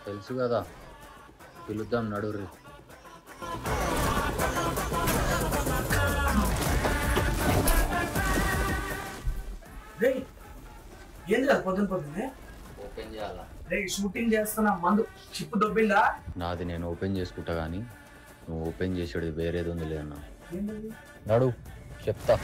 తెలుసు కదా, పిలుద్దాం నడుర్రి. ఏంది కదా పొద్దున్నే ఓపెన్ చేయాలా? షూటింగ్ చేస్తున్నా, మందు చిప్పు దొబ్బిందా? నాది నేను ఓపెన్ చేసుకుంటా కానీ నువ్వు ఓపెన్ చేసేది వేరేది ఉంది లేదన్నా. ఏంటది? నడు చెప్తా.